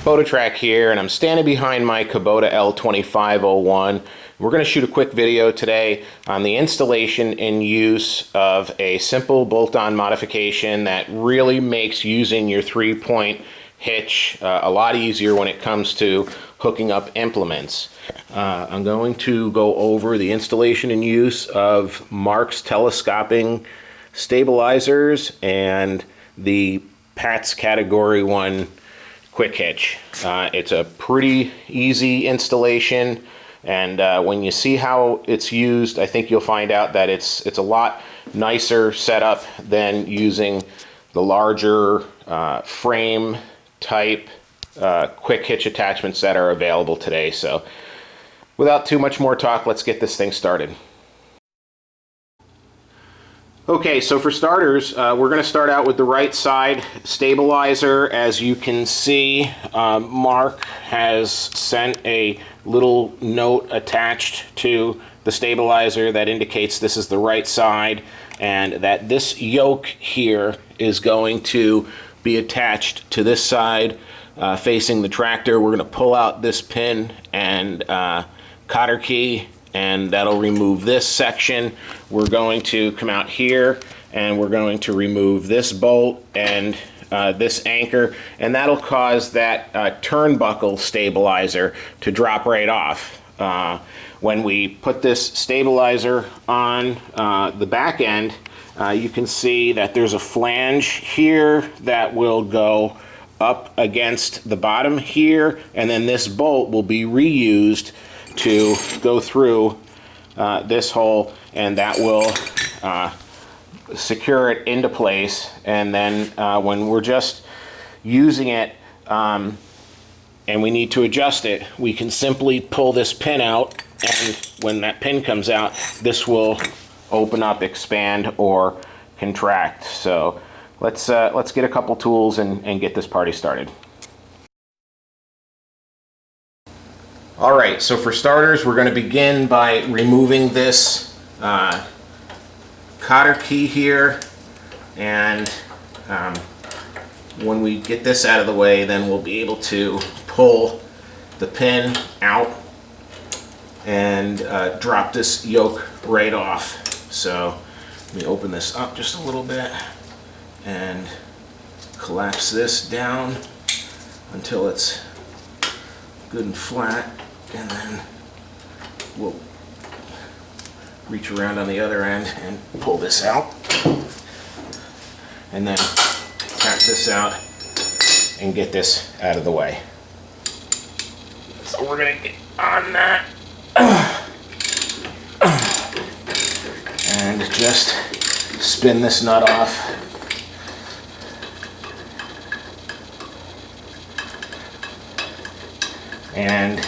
BotaTrac here, and I'm standing behind my Kubota L2501. We're going to shoot a quick video today on the installation and use of a simple bolt-on modification that really makes using your 3-point hitch a lot easier when it comes to hooking up implements. I'm going to go over the installation and use of Mark's telescoping stabilizers and the Pat's Category 1 quick hitch. It's a pretty easy installation, and when you see how it's used, I think you'll find out that it's a lot nicer setup than using the larger frame type quick hitch attachments that are available today. So without too much more talk, let's get this thing started. Okay, so for starters, we're going to start out with the right side stabilizer. As you can see, Mark has sent a little note attached to the stabilizer that indicates this is the right side and that this yoke here is going to be attached to this side facing the tractor. We're going to pull out this pin and cotter key, and that'll remove this section. We're going to come out here and we're going to remove this bolt and this anchor, and that'll cause that turnbuckle stabilizer to drop right off. When we put this stabilizer on the back end, you can see that there's a flange here that will go up against the bottom here, and then this bolt will be reused to go through this hole, and that will secure it into place. And then when we're just using it and we need to adjust it, we can simply pull this pin out, and when that pin comes out, this will open up, expand, or contract. So let's get a couple tools and get this party started. All right, so for starters, we're going to begin by removing this cotter key here, and when we get this out of the way, then we'll be able to pull the pin out and drop this yoke right off. So let me open this up just a little bit and collapse this down until it's good and flat, and then we'll reach around on the other end and pull this out, and then tap this out and get this out of the way. So we're going to get on that and just spin this nut off. And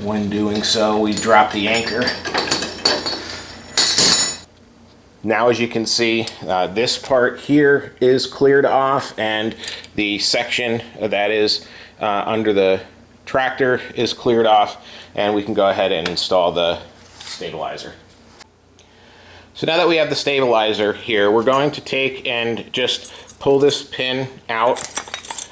when doing so, we drop the anchor. Now, as you can see, this part here is cleared off, and the section that is under the tractor is cleared off, and we can go ahead and install the stabilizer. So now that we have the stabilizer here, we're going to take and just pull this pin out,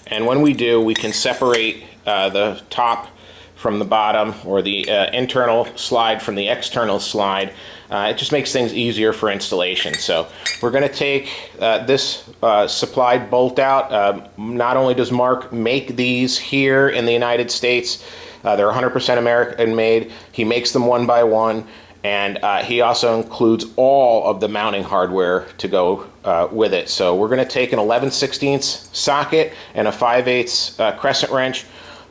and when we do, we can separate the top from the bottom, or the internal slide from the external slide. It just makes things easier for installation. So we're going to take this supplied bolt out. Not only does Mark make these here in the United States, they're 100% American made. He makes them one by one, and he also includes all of the mounting hardware to go with it. So we're going to take an 11/16 socket and a 5/8 crescent wrench,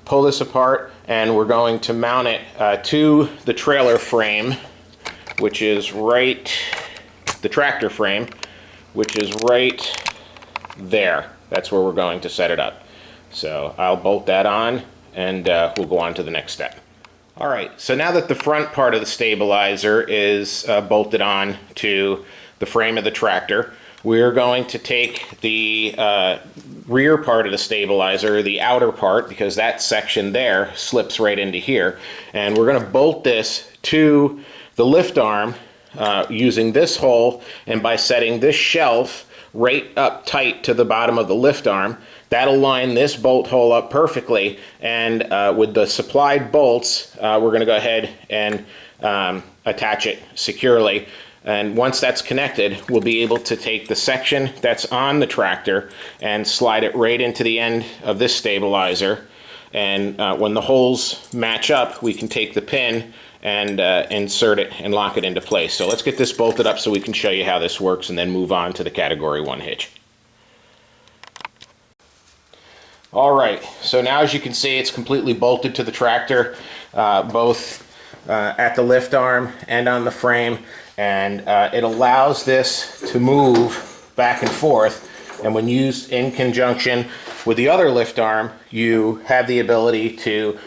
pull this apart, and we're going to mount it to the trailer frame, which is right, the tractor frame, which is right there. That's where we're going to set it up. So I'll bolt that on, and we'll go on to the next step. All right, so now that the front part of the stabilizer is bolted on to the frame of the tractor, we're going to take the rear part of the stabilizer, the outer part, because that section there slips right into here, and we're going to bolt this to the lift arm using this hole, and by setting this shelf right up tight to the bottom of the lift arm. That'll line this bolt hole up perfectly, and with the supplied bolts, we're going to go ahead and attach it securely. And once that's connected, we'll be able to take the section that's on the tractor and slide it right into the end of this stabilizer. And when the holes match up, we can take the pin and insert it and lock it into place. So let's get this bolted up so we can show you how this works and then move on to the Category 1 hitch. Alright, so now as you can see, it's completely bolted to the tractor, both at the lift arm and on the frame, and it allows this to move back and forth, and when used in conjunction with the other lift arm, you have the ability to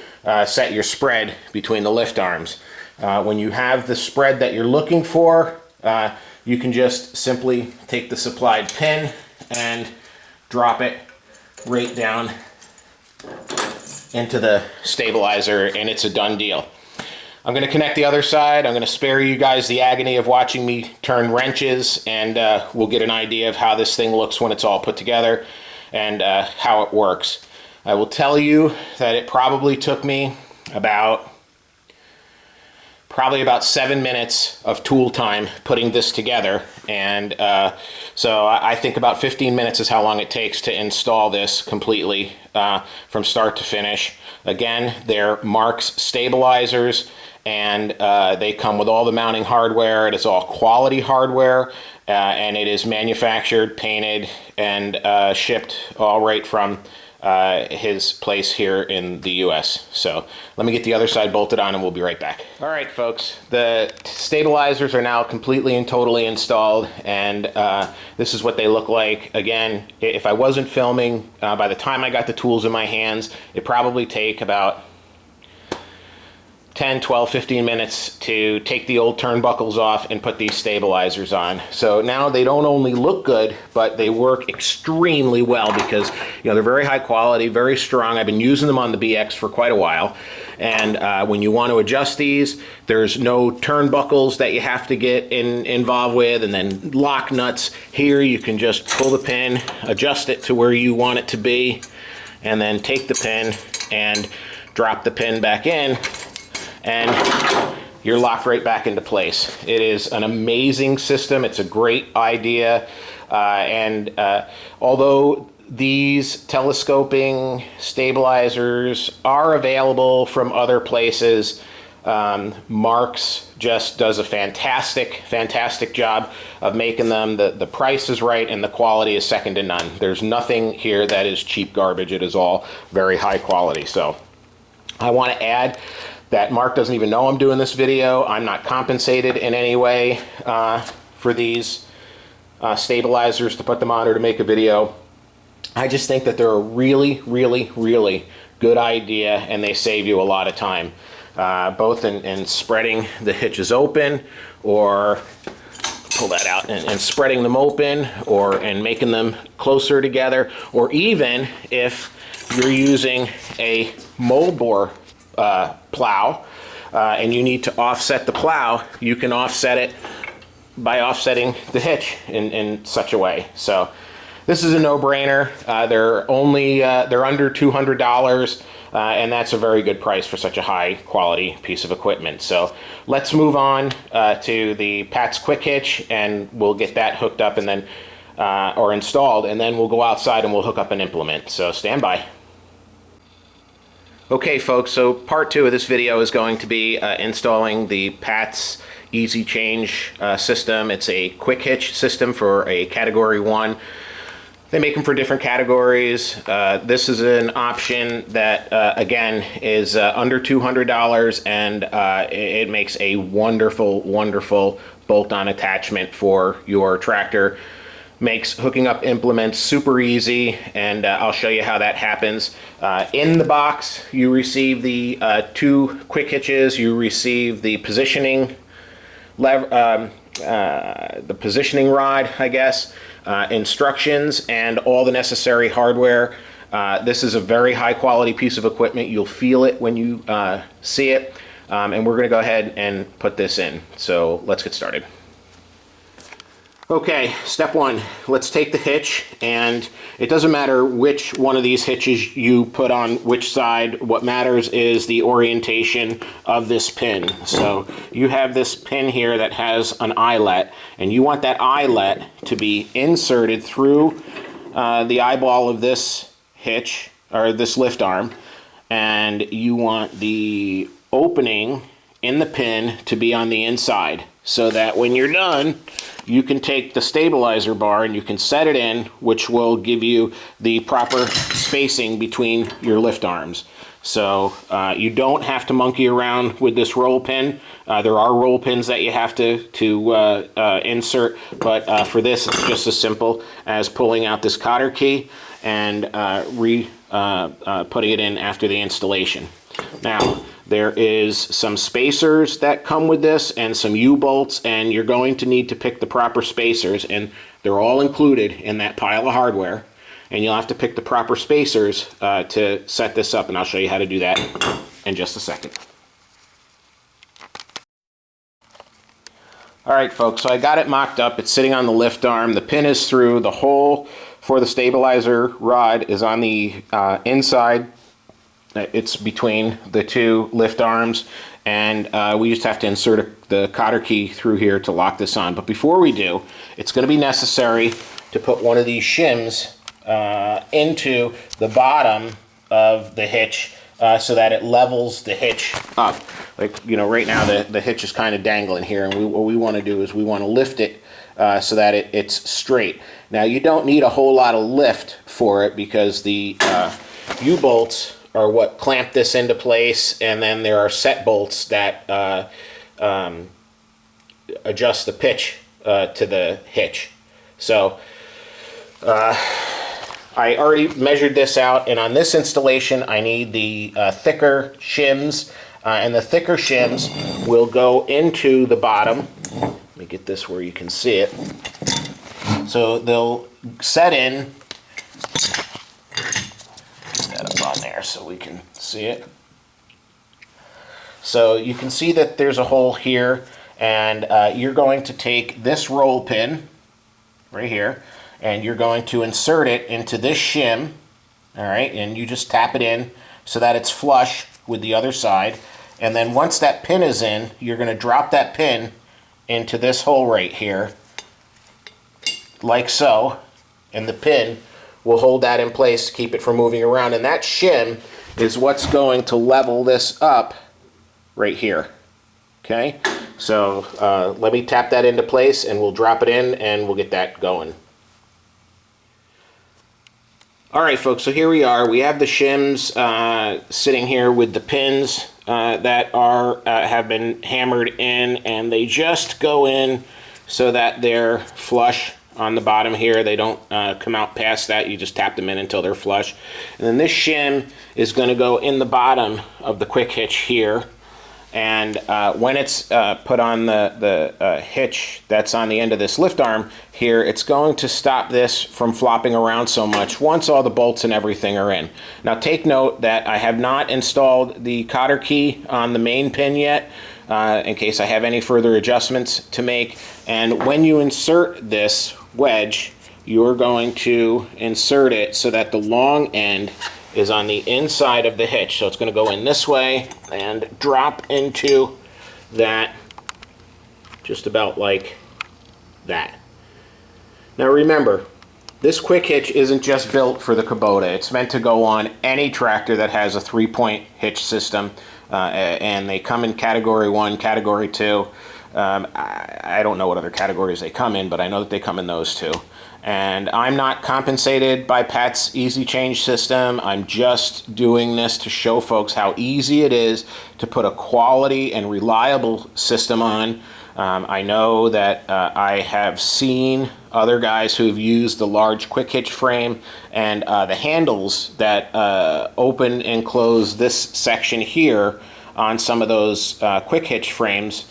set your spread between the lift arms. When you have the spread that you're looking for, you can just simply take the supplied pin and drop it right down into the stabilizer, and it's a done deal. I'm going to connect the other side. I'm going to spare you guys the agony of watching me turn wrenches, and we'll get an idea of how this thing looks when it's all put together and how it works. I will tell you that it probably took me about 7 minutes of tool time putting this together, and so I think about 15 minutes is how long it takes to install this completely from start to finish. Again, they're Mark's stabilizers, and they come with all the mounting hardware. It is all quality hardware, and it is manufactured, painted, and shipped all right from his place here in the US. So let me get the other side bolted on and we'll be right back. All right, folks, the stabilizers are now completely and totally installed, and this is what they look like. Again, if I wasn't filming, by the time I got the tools in my hands, it probably take about 10, 12, 15 minutes to take the old turnbuckles off and put these stabilizers on. So now they don't only look good, but they work extremely well because, you know, they're very high quality, very strong. I've been using them on the BX for quite a while. And when you want to adjust these, there's no turnbuckles that you have to get involved with, and then lock nuts. Here you can just pull the pin, adjust it to where you want it to be, and then take the pin and drop the pin back in, and you're locked right back into place. It is an amazing system. It's a great idea. Although these telescoping stabilizers are available from other places, Mark's just does a fantastic job of making them. The price is right and the quality is second to none. There's nothing here that is cheap garbage. It is all very high quality. So I want to add that Mark doesn't even know I'm doing this video. I'm not compensated in any way for these stabilizers to put them on or to make a video. I just think that they're a really good idea, and they save you a lot of time, both in spreading the hitches open, or pull that out, and spreading them open, or and making them closer together, or even if you're using a moldbore plow and you need to offset the plow, you can offset it by offsetting the hitch in such a way. So this is a no-brainer. They're under $200, and that's a very good price for such a high quality piece of equipment. So let's move on to the Pat's Quick Hitch, and we'll get that hooked up and then or installed, and then we'll go outside and we'll hook up an implement. So stand by. Okay, folks, so part 2 of this video is going to be installing the Pat's Easy Change system. It's a quick hitch system for a Category 1. They make them for different categories. This is an option that, again, is under $200, and it makes a wonderful bolt-on attachment for your tractor. Makes hooking up implements super easy, and I'll show you how that happens. In the box, you receive the 2 quick hitches. You receive the positioning the positioning rod, I guess, instructions, and all the necessary hardware. This is a very high quality piece of equipment. You'll feel it when you see it, and we're going to go ahead and put this in. So let's get started. Okay, step one, let's take the hitch, and it doesn't matter which one of these hitches you put on which side. What matters is the orientation of this pin. So you have this pin here that has an eyelet, and you want that eyelet to be inserted through the eyeball of this hitch, or this lift arm, and you want the opening in the pin to be on the inside, so that when you're done, you can take the stabilizer bar and you can set it in, which will give you the proper spacing between your lift arms. So you don't have to monkey around with this roll pin. There are roll pins that you have to insert, but for this it's just as simple as pulling out this cotter key and putting it in after the installation. Now, there is some spacers that come with this and some U-bolts, and you're going to need to pick the proper spacers, and they're all included in that pile of hardware, and you'll have to pick the proper spacers to set this up, and I'll show you how to do that in just a second. Alright folks, so I got it mocked up. It's sitting on the lift arm. The pin is through. The hole for the stabilizer rod is on the inside. It's between the two lift arms, and we just have to insert the cotter key through here to lock this on. But before we do, it's going to be necessary to put one of these shims into the bottom of the hitch so that it levels the hitch up. Like, you know, right now the hitch is kind of dangling here, and what we want to do is we want to lift it so that it's straight. Now, you don't need a whole lot of lift for it because the U-bolts are what clamp this into place, and then there are set bolts that adjust the pitch to the hitch. So I already measured this out, and on this installation I need the thicker shims, and the thicker shims will go into the bottom. Let me get this where you can see it. So they'll set in up on there so we can see it. So you can see that there's a hole here, and you're going to take this roll pin right here, and you're going to insert it into this shim. All right, and you just tap it in so that it's flush with the other side, and then once that pin is in, you're going to drop that pin into this hole right here like so, and the pin will hold that in place to keep it from moving around, and that shim is what's going to level this up right here. Okay, so let me tap that into place, and we'll drop it in and we'll get that going. Alright folks, so here we are. We have the shims sitting here with the pins that have been hammered in, and they just go in so that they're flush on the bottom here. They don't come out past that. You just tap them in until they're flush. And then this shim is going to go in the bottom of the quick hitch here. And when it's put on the hitch that's on the end of this lift arm here, it's going to stop this from flopping around so much once all the bolts and everything are in. Now take note that I have not installed the cotter key on the main pin yet, in case I have any further adjustments to make. And when you insert this wedge, you're going to insert it so that the long end is on the inside of the hitch. So it's going to go in this way and drop into that just about like that. Now remember, this quick hitch isn't just built for the Kubota. It's meant to go on any tractor that has a 3-point hitch system, and they come in category 1, category 2. I don't know what other categories they come in, but I know that they come in those two. And I'm not compensated by Pat's Easy Change system. I'm just doing this to show folks how easy it is to put a quality and reliable system on. I know that I have seen other guys who've used the large quick hitch frame, and the handles that open and close this section here on some of those quick hitch frames,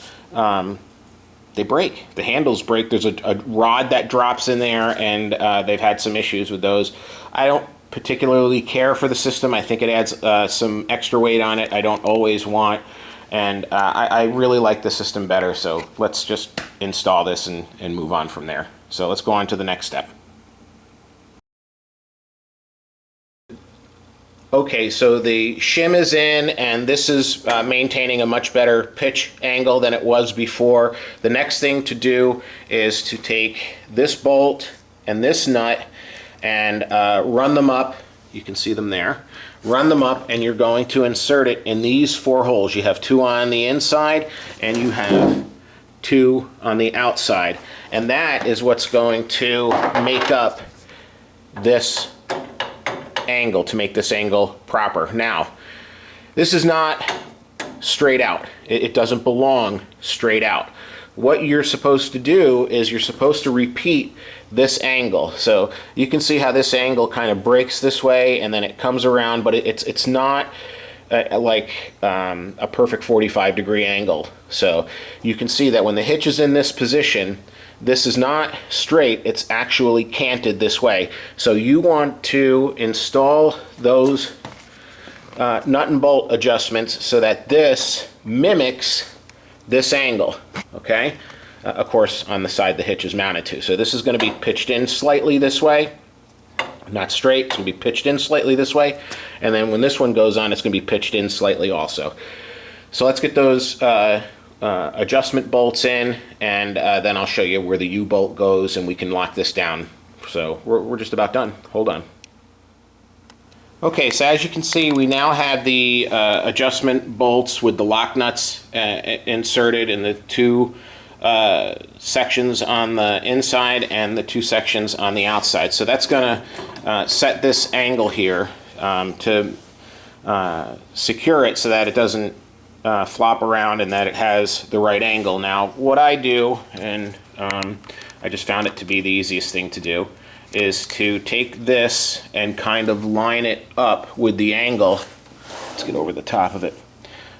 they break. The handles break. There's a rod that drops in there, and they've had some issues with those. I don't particularly care for the system. I think it adds some extra weight on it. I don't always want And I really like the system better, so let's just install this and move on from there. So let's go on to the next step. Okay, so the shim is in, and this is maintaining a much better pitch angle than it was before. The next thing to do is to take this bolt and this nut and run them up. You can see them there. Run them up, and you're going to insert it in these 4 holes. You have 2 on the inside, and you have 2 on the outside. And that is what's going to make up this angle, to make this angle proper. Now, this is not straight out. It doesn't belong straight out. What you're supposed to do is you're supposed to repeat this angle. So you can see how this angle kind of breaks this way and then it comes around, but it's not like a perfect 45-degree angle. So you can see that when the hitch is in this position, this is not straight, it's actually canted this way. So you want to install those nut and bolt adjustments so that this mimics this angle, okay? Of course, on the side the hitch is mounted to. So this is going to be pitched in slightly this way, not straight, it's going to be pitched in slightly this way, and then when this one goes on, it's going to be pitched in slightly also. So let's get those adjustment bolts in, and then I'll show you where the U-bolt goes and we can lock this down. So we're just about done. Hold on. Okay, so as you can see, we now have the adjustment bolts with the lock nuts inserted in the 2 sections on the inside and the 2 sections on the outside. So that's going to set this angle here to secure it so that it doesn't flop around and that it has the right angle. Now, what I do, and I just found it to be the easiest thing to do, is to take this and kind of line it up with the angle. Let's get over the top of it.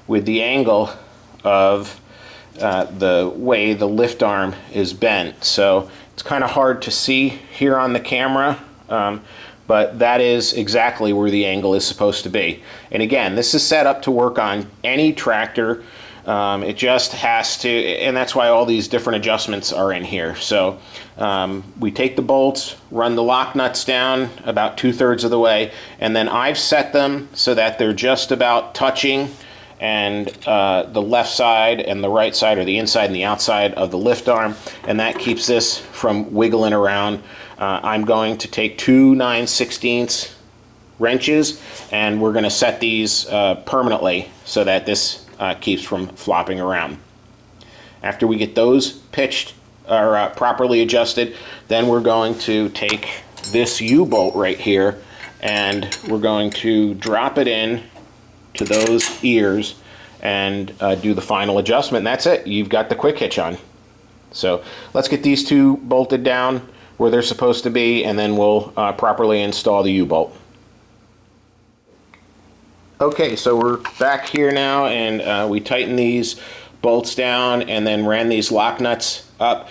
With the angle of the way the lift arm is bent. So it's kind of hard to see here on the camera, but that is exactly where the angle is supposed to be. And again, this is set up to work on any tractor. It just has to, and that's why all these different adjustments are in here. So we take the bolts, run the lock nuts down about 2/3 of the way, and then I've set them so that they're just about touching, and the left side and the right side, or the inside and the outside of the lift arm, and that keeps this from wiggling around. I'm going to take 2 9/16 wrenches, and we're going to set these permanently so that this keeps from flopping around. After we get those pitched or properly adjusted, then we're going to take this U-bolt right here, and we're going to drop it in to those ears and do the final adjustment, and that's it. You've got the quick hitch on. So let's get these 2 bolted down where they're supposed to be, and then we'll properly install the U-bolt. Okay, so we're back here now, and we tighten these bolts down and then ran these lock nuts up.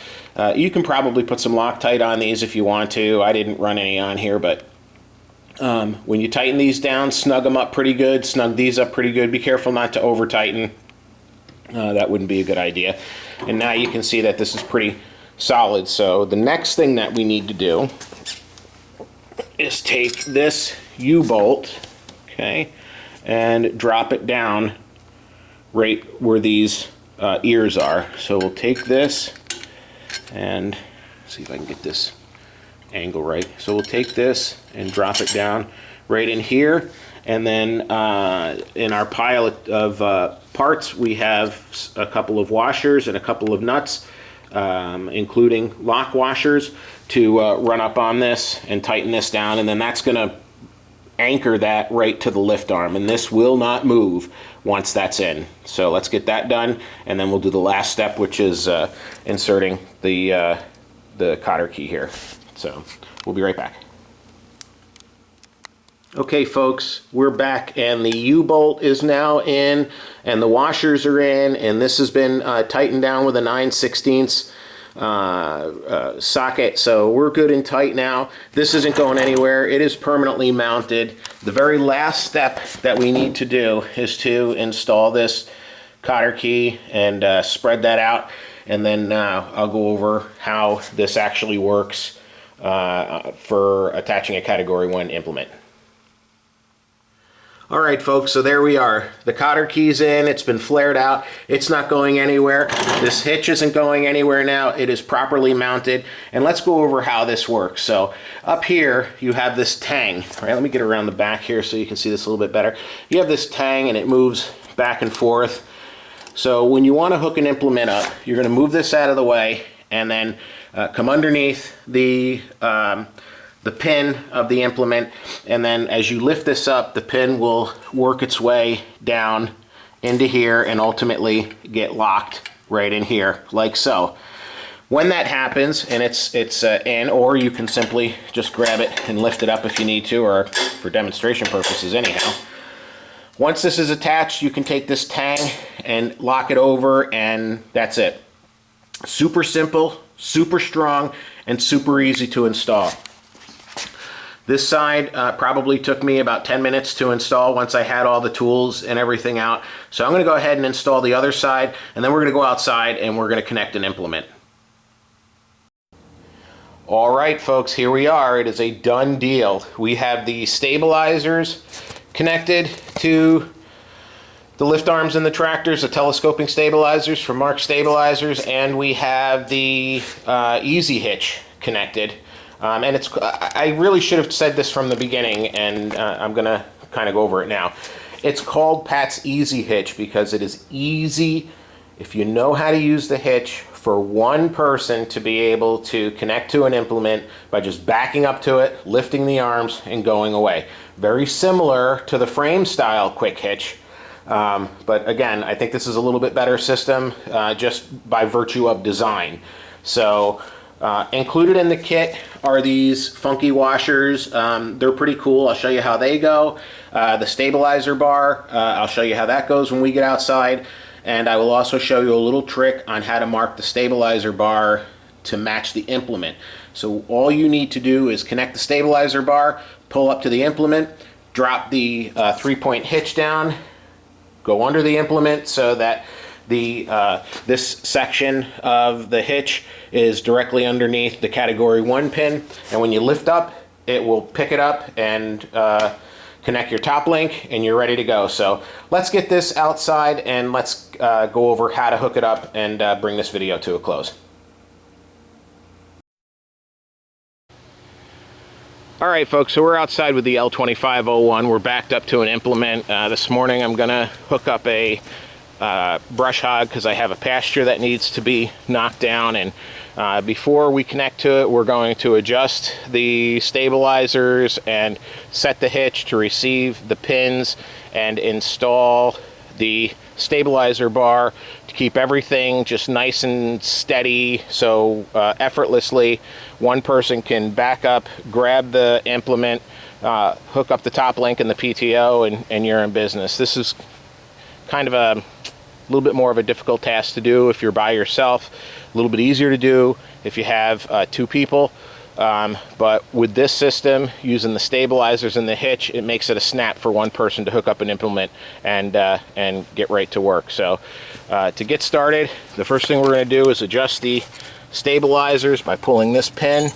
You can probably put some Loctite on these if you want to. I didn't run any on here, but when you tighten these down, snug them up pretty good, snug these up pretty good. Be careful not to over tighten. That wouldn't be a good idea. And now you can see that this is pretty solid. So the next thing that we need to do is take this U-bolt, okay, and drop it down right where these ears are. So we'll take this and see if I can get this angle right. So we'll take this and drop it down right in here, and then in our pile of parts we have a couple of washers and a couple of nuts, including lock washers, to run up on this and tighten this down, and then that's going to anchor that right to the lift arm, and this will not move once that's in. So let's get that done, and then we'll do the last step, which is inserting the cotter key here. So we'll be right back. Okay folks, we're back, and the U-bolt is now in and the washers are in, and this has been tightened down with a 9/16 socket, so we're good and tight now. This isn't going anywhere. It is permanently mounted. The very last step that we need to do is to install this cotter key and spread that out, and then I'll go over how this actually works for attaching a Category 1 implement. All right, folks, so there we are. The cotter key's in, it's been flared out, it's not going anywhere. This hitch isn't going anywhere now, it is properly mounted. And let's go over how this works. So up here, you have this tang, right? Let me get around the back here so you can see this a little bit better. You have this tang and it moves back and forth. So when you want to hook an implement up, you're going to move this out of the way and then come underneath the pin of the implement, and then as you lift this up, the pin will work its way down into here and ultimately get locked right in here, like so. When that happens and it's in, or you can simply just grab it and lift it up if you need to, or for demonstration purposes anyhow. Once this is attached, you can take this tang and lock it over, and that's it. Super simple, super strong, and super easy to install. This side probably took me about 10 minutes to install once I had all the tools and everything out. So I'm going to go ahead and install the other side, and then we're going to go outside and we're going to connect an implement. All right, folks, here we are. It is a done deal. We have the stabilizers connected to the lift arms in the tractors, the telescoping stabilizers from Mark Stabilizers, and we have the Easy Hitch connected. And I really should have said this from the beginning, and I'm going to kind of go over it now. It's called Pat's Easy Hitch because it is easy, if you know how to use the hitch, for one person to be able to connect to an implement by just backing up to it, lifting the arms, and going away. Very similar to the frame style quick hitch. But again, I think this is a little bit better system just by virtue of design. So included in the kit are these funky washers. They're pretty cool. I'll show you how they go. The stabilizer bar, I'll show you how that goes when we get outside. And I will also show you a little trick on how to mark the stabilizer bar to match the implement. So all you need to do is connect the stabilizer bar, pull up to the implement, drop the 3-point hitch down, go under the implement so that this section of the hitch is directly underneath the Category 1 pin, and when you lift up, it will pick it up and connect your top link, and you're ready to go. So let's get this outside and let's go over how to hook it up and bring this video to a close. All right, folks, so we're outside with the L2501. We're backed up to an implement. This morning I'm gonna hook up a brush hog because I have a pasture that needs to be knocked down, and before we connect to it, we're going to adjust the stabilizers and set the hitch to receive the pins and install the stabilizer bar to keep everything just nice and steady, so effortlessly one person can back up, grab the implement, hook up the top link and the PTO, and you're in business. This is kind of a little bit more of a difficult task to do if you're by yourself, a little bit easier to do if you have two people. But with this system, using the stabilizers and the hitch, it makes it a snap for one person to hook up an implement and get right to work. So to get started, the first thing we're going to do is adjust the stabilizers by pulling this pin.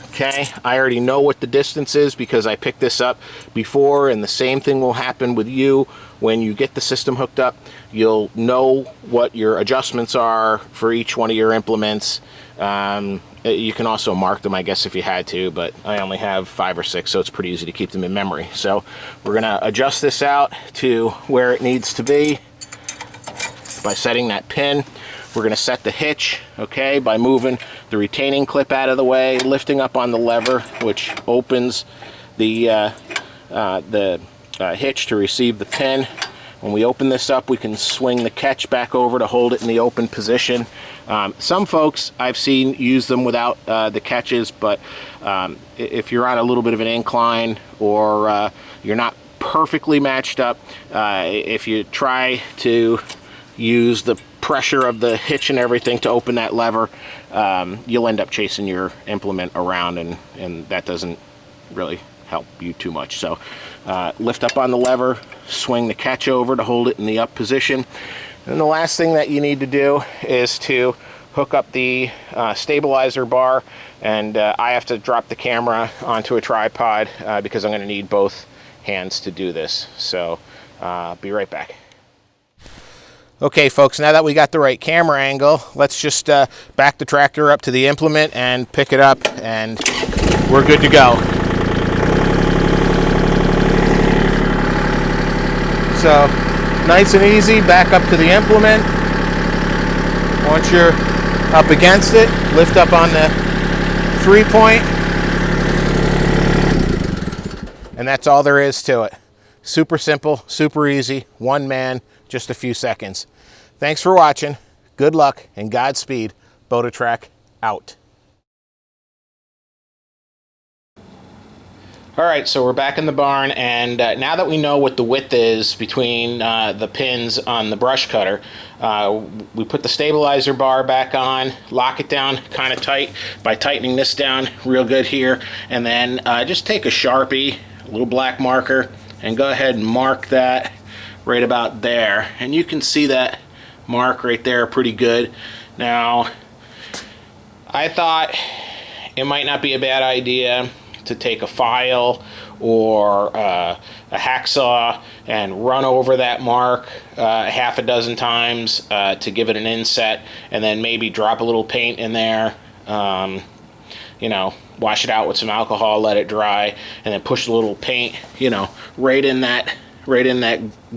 Okay, I already know what the distance is because I picked this up before, and the same thing will happen with you when you get the system hooked up. You'll know what your adjustments are for each one of your implements. You can also mark them, I guess, if you had to, but I only have 5 or 6, so it's pretty easy to keep them in memory. So we're going to adjust this out to where it needs to be by setting that pin. We're going to set the hitch, okay, by moving the retaining clip out of the way, lifting up on the lever, which opens the hitch to receive the pin. When we open this up, we can swing the catch back over to hold it in the open position. Some folks I've seen use them without the catches, but if you're on a little bit of an incline or you're not perfectly matched up, if you try to use the pressure of the hitch and everything to open that lever, you'll end up chasing your implement around, and that doesn't really help you too much. So lift up on the lever, swing the catch over to hold it in the up position. And the last thing that you need to do is to hook up the stabilizer bar, and I have to drop the camera onto a tripod because I'm going to need both hands to do this. So be right back. Okay folks, now that we got the right camera angle, let's just back the tractor up to the implement and pick it up, and we're good to go. So nice and easy, back up to the implement. Once you're up against it, lift up on the 3-point, and that's all there is to it. Super simple, super easy, one man, just a few seconds. Thanks for watching. Good luck and Godspeed. BotaTrac out. All right, so we're back in the barn, and now that we know what the width is between the pins on the brush cutter, we put the stabilizer bar back on, lock it down kind of tight by tightening this down real good here, and then just take a Sharpie, a little black marker, and go ahead and mark that right about there. And you can see that mark right there pretty good. Now, I thought it might not be a bad idea to take a file or a hacksaw and run over that mark half a dozen times to give it an inset, and then maybe drop a little paint in there, you know, wash it out with some alcohol, let it dry, and then push a little paint, you know, right in that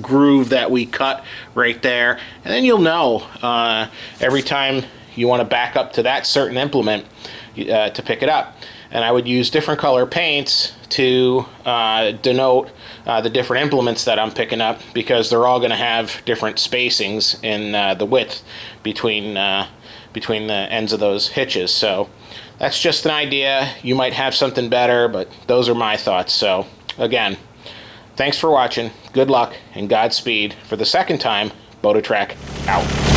groove that we cut right there. And then you'll know every time you want to back up to that certain implement to pick it up. And I would use different color paints to denote the different implements that I'm picking up, because they're all going to have different spacings in the width between the ends of those hitches. So that's just an idea. You might have something better, but those are my thoughts. So again, thanks for watching. Good luck and Godspeed. For the second time, BotaTrac out.